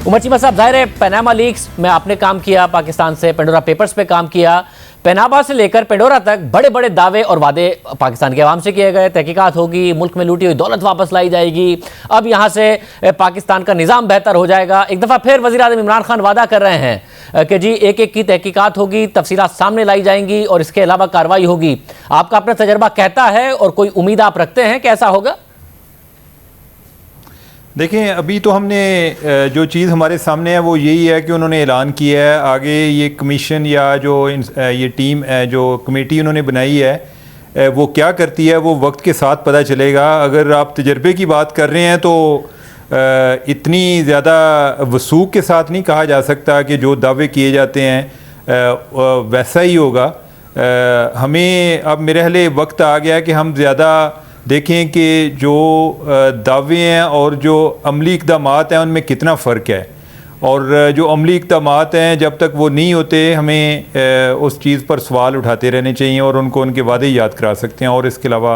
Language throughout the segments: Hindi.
उमर चीमा साहब, जाहिर है पनामा लीक्स में आपने काम किया, पाकिस्तान से पेंडोरा पेपर्स पे काम किया, पनामा से लेकर पेंडोरा तक बड़े बड़े दावे और वादे पाकिस्तान के अवाम से किए गए। तहकीकात होगी, मुल्क में लूटी हुई दौलत वापस लाई जाएगी, अब यहाँ से पाकिस्तान का निज़ाम बेहतर हो जाएगा। एक दफ़ा फिर वज़ीर आज़म इमरान खान वादा कर रहे हैं कि जी एक एक की तहकीकात होगी, तफसीलात सामने लाई जाएंगी और इसके अलावा कार्रवाई होगी। आपका अपना तजर्बा कहता है और कोई उम्मीद आप रखते हैं कि ऐसा होगा? देखें, अभी तो हमने जो चीज़ हमारे सामने है वो यही है कि उन्होंने ऐलान किया है। आगे ये कमीशन या जो ये टीम जो कमेटी उन्होंने बनाई है वो क्या करती है वो वक्त के साथ पता चलेगा। अगर आप तजर्बे की बात कर रहे हैं तो इतनी ज़्यादा वसूख के साथ नहीं कहा जा सकता कि जो दावे किए जाते हैं वैसा ही होगा। हमें अब मेरे ख्याल वक्त आ गया कि हम ज़्यादा देखें कि जो दावे हैं और जो अमली इक़दामात हैं उनमें कितना फ़र्क है, और जो अमली इक़दामात हैं जब तक वो नहीं होते हमें उस चीज़ पर सवाल उठाते रहने चाहिए और उनको उनके वादे याद करा सकते हैं, और इसके अलावा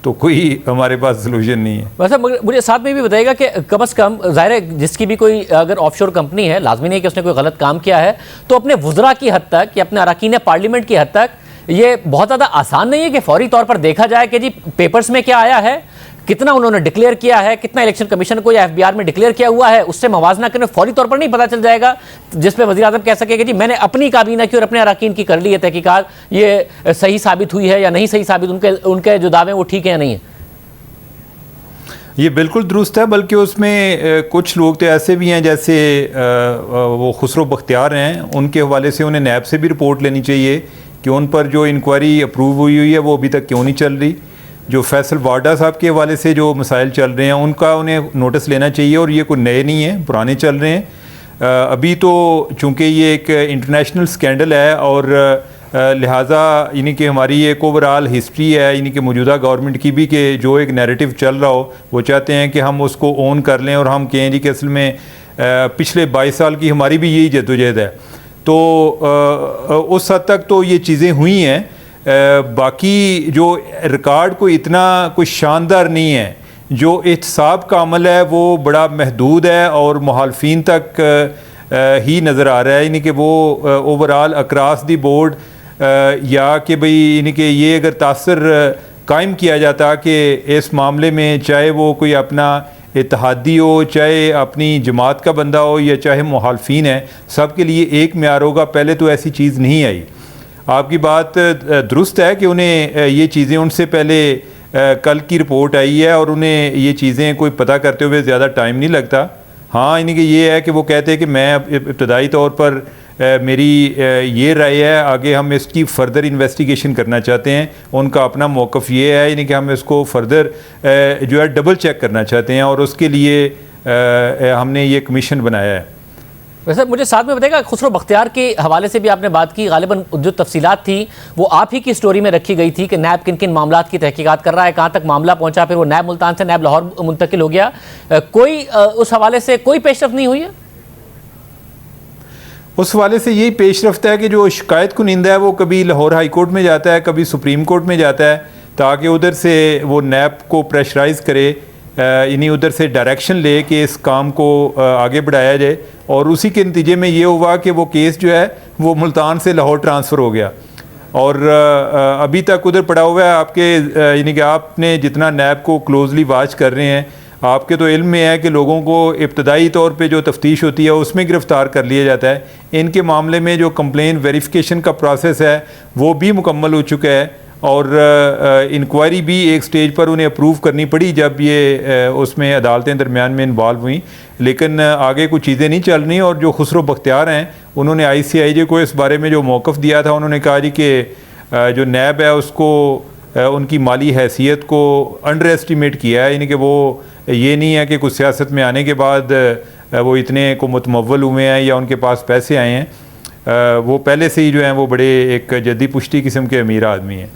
तो कोई हमारे पास सलूशन नहीं है। वैसे मुझे साथ में भी बताइएगा कि कम अज़ कम ज़ाहिर है जिसकी भी कोई अगर ऑफशोर कंपनी है, लाजमी नहीं कि उसने कोई गलत काम किया है, तो अपने वुज़रा की हद तक या अपने अरकान पार्लियामेंट की हद तक ये बहुत ज़्यादा आसान नहीं है कि फौरी तौर पर देखा जाए कि जी पेपर्स में क्या आया है, कितना उन्होंने डिक्लेयर किया है, कितना इलेक्शन कमीशन को या एफबीआर में डिक्लेयर किया हुआ है, उससे मवाजना करने फौरी तौर पर नहीं पता चल जाएगा, जिस पे वज़ीर आज़म कह सके कि जी मैंने अपनी काबीना की और अपने अरकान की कर ली है तहकीकात, ये सही साबित हुई है या नहीं सही साबित, उनके जो दावे वो ठीक है या नहीं है? ये बिल्कुल दुरुस्त है, बल्कि उसमें कुछ लोग तो ऐसे भी हैं जैसे वो खुसरो बख्तियार हैं, उनके हवाले से उन्हें नैब से भी रिपोर्ट लेनी चाहिए कि उन पर जो इंक्वायरी अप्रूव हुई है वो अभी तक क्यों नहीं चल रही। जो फैसल वाडा साहब के हवाले से जो मसाइल चल रहे हैं उनका उन्हें नोटिस लेना चाहिए, और ये कोई नए नहीं हैं, पुराने चल रहे हैं। अभी तो चूँकि ये एक इंटरनेशनल स्कैंडल है और लिहाजा यानी कि हमारी एक ओवरऑल हिस्ट्री है यानी कि मौजूदा गवर्नमेंट की भी कि जो एक नैरेटिव चल रहा हो वो चाहते हैं कि हम उसको ओन कर लें और हम कहें जी कि असल में पिछले 22 साल की हमारी भी यही जद्दोजहद है। तो उस हद तक तो ये चीज़ें हुई हैं। बाकी जो रिकॉर्ड कोई इतना कोई शानदार नहीं है, जो एहतसाब का अमल है वो बड़ा महदूद है और मुखालफिन तक ही नज़र आ रहा है, यानी कि वो ओवरऑल अक्रॉस दी बोर्ड या कि भाई यानी कि ये अगर तासर कायम किया जाता कि इस मामले में चाहे वो कोई अपना इत्तेहादी हो, चाहे अपनी जमात का बंदा हो या चाहे मुखालफिन है, सब के लिए एक म्यार होगा। पहले तो ऐसी चीज़ नहीं आई। आपकी बात दुरुस्त है कि उन्हें ये चीज़ें उनसे पहले कल की रिपोर्ट आई है और उन्हें ये चीज़ें कोई पता करते हुए ज़्यादा टाइम नहीं लगता। हाँ, यानी कि ये है कि वो कहते हैं कि मैं इब्तदाई तौर पर मेरी ये राय है, आगे हम इसकी फ़र्दर इन्वेस्टिगेशन करना चाहते हैं। उनका अपना मौक़िफ़ ये है यानी कि हम इसको फ़र्दर जो है डबल चेक करना चाहते हैं और उसके लिए हमने ये कमीशन बनाया है। वैसे मुझे साथ में बताइएगा, खुसरो बख्तियार के हवाले से भी आपने बात की, गालिबन जो तफसीलात थी वो आप ही की स्टोरी में रखी गई थी कि नैब किन किन मामलात की तहकीकात कर रहा है, कहाँ तक मामला पहुँचा, फिर वो नैब मुल्तान से नैब लाहौर मुंतकिल हो गया। कोई उस हवाले से कोई पेशरफ नहीं हुई है? उस हवाले से यही पेशरफ्त है कि जो शिकायत कुनिंदा है वो कभी लाहौर हाई कोर्ट में जाता है, कभी सुप्रीम कोर्ट में जाता है, ताकि उधर से वो नैब को प्रेशराइज़ करे, यानी उधर से डायरेक्शन ले कि इस काम को आगे बढ़ाया जाए। और उसी के नतीजे में ये हुआ कि वो केस जो है वो मुल्तान से लाहौर ट्रांसफ़र हो गया और अभी तक उधर पड़ा हुआ है। आपके यानी कि आपने जितना नैब को क्लोजली वॉच कर रहे हैं, आपके तो इल्म में है कि लोगों को इब्तदाई तौर पे जो तफ्तीश होती है उसमें गिरफ़्तार कर लिया जाता है। इनके मामले में जो कंप्लेन वेरिफिकेशन का प्रोसेस है वो भी मुकम्मल हो चुका है और इंक्वायरी भी एक स्टेज पर उन्हें अप्रूव करनी पड़ी जब ये उसमें अदालतें दरमियान में इन्वॉल्व हुई, लेकिन आगे कुछ चीज़ें नहीं चल रही। और जो खुसरो बख्तियार हैं उन्होंने ICIJ को इस बारे में जो मौक़िफ़ दिया था, उन्होंने कहा जी कि जो नैब है उसको उनकी माली हैसियत को अंडर एस्टिमेट किया है, यानी कि वो ये नहीं है कि कुछ सियासत में आने के बाद वो इतने को मुतमव्वल हुए हैं या उनके पास पैसे आए हैं। वो पहले से ही जो हैं वो बड़े एक जद्दी पुश्ती किस्म के अमीर आदमी हैं।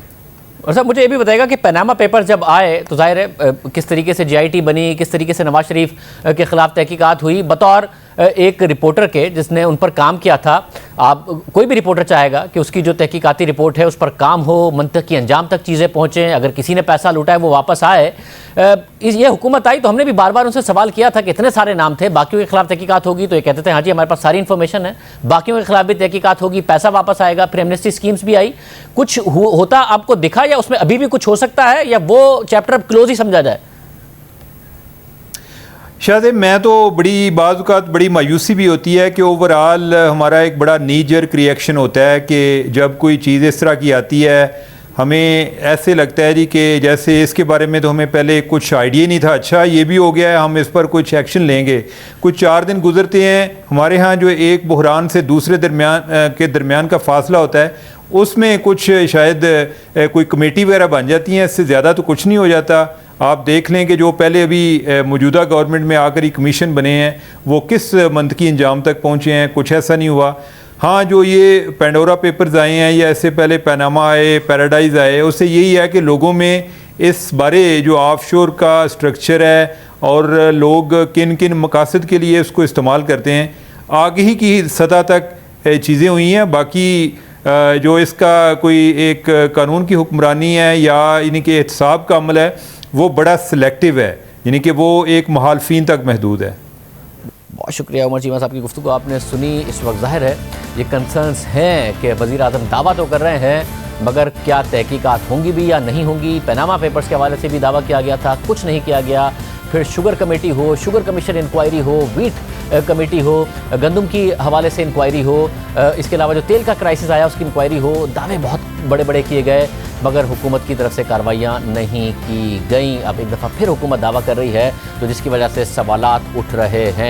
और सर मुझे ये भी बताएगा कि पनामा पेपर्स जब आए तो जाहिर है किस तरीके से GIT बनी, किस तरीके से नवाज शरीफ के ख़िलाफ़ तहकीकात हुई। बतौर एक रिपोर्टर के जिसने उन पर काम किया था, आप कोई भी रिपोर्टर चाहेगा कि उसकी जो तहकीकाती रिपोर्ट है उस पर काम हो, मंतक की अंजाम तक चीज़ें पहुँचें, अगर किसी ने पैसा लूटा है वो वापस आए। ये हुकूमत आई तो हमने भी बार बार उनसे सवाल किया था कि इतने सारे नाम थे, बाकियों के खिलाफ तहकीकात होगी, तो ये कहते थे हाँ जी हमारे पास सारी इन्फॉर्मेशन है, बाकियों के खिलाफ भी तहकीकात होगी, पैसा वापस आएगा। फिर एमनेस्टी स्कीम्स भी आई, कुछ होता आपको दिखा या उसमें अभी भी कुछ हो सकता है, या वो चैप्टर अब क्लोज ही समझा जाए? शायद मैं तो बड़ी मायूसी भी होती है कि ओवरऑल हमारा एक बड़ा नी जर्क रिएक्शन होता है कि जब कोई चीज़ इस तरह की आती है हमें ऐसे लगता है जी कि जैसे इसके बारे में तो हमें पहले कुछ आइडिया नहीं था, अच्छा ये भी हो गया है, हम इस पर कुछ एक्शन लेंगे। कुछ 4 दिन गुजरते हैं, हमारे यहाँ जो एक बहरान से दूसरे दरमियान का फासला होता है उसमें कुछ शायद कोई कमेटी वगैरह बन जाती हैं, इससे ज़्यादा तो कुछ नहीं हो जाता। आप देख लें कि जो पहले अभी मौजूदा गवर्नमेंट में आकर ही कमीशन बने हैं वो किस मंतकी अंजाम तक पहुँचे हैं, कुछ ऐसा नहीं हुआ। हाँ, जो ये पेंडोरा पेपर्स आए हैं या इससे पहले पनामा आए, पैराडाइज आए, उससे यही है कि लोगों में इस बारे जो ऑफशोर का स्ट्रक्चर है और लोग किन किन मकासद के लिए उसको इस्तेमाल करते हैं, आगे की सतह तक चीज़ें हुई हैं। बाकी जो इसका कोई एक कानून की हुक्मरानी है या इनके एहतसाब का अमल है वो बड़ा सिलेक्टिव है, यानी कि वो एक मुखालफिन तक महदूद है। बहुत शुक्रिया उमर चीमा साहब की गुफ्तगू आपने सुनी। इस वक्त जाहिर है ये कंसर्न्स हैं कि वज़ीर आज़म दावा तो कर रहे हैं मगर क्या तहकीकात होंगी भी या नहीं होंगी। पनामा पेपर्स के हवाले से भी दावा किया गया था, कुछ नहीं किया गया। फिर शुगर कमेटी हो, शुगर कमीशन इंक्वायरी हो, वीट कमेटी हो, गंदम की हवाले से इंक्वायरी हो, इसके अलावा जो तेल का क्राइसिस आया उसकी इंक्वायरी हो। दावे बहुत बड़े बड़े किए गए मगर हुकूमत की तरफ से कार्रवाइयाँ नहीं की गई। अब एक दफ़ा फिर हुकूमत दावा कर रही है तो जिसकी वजह से सवालात उठ रहे हैं।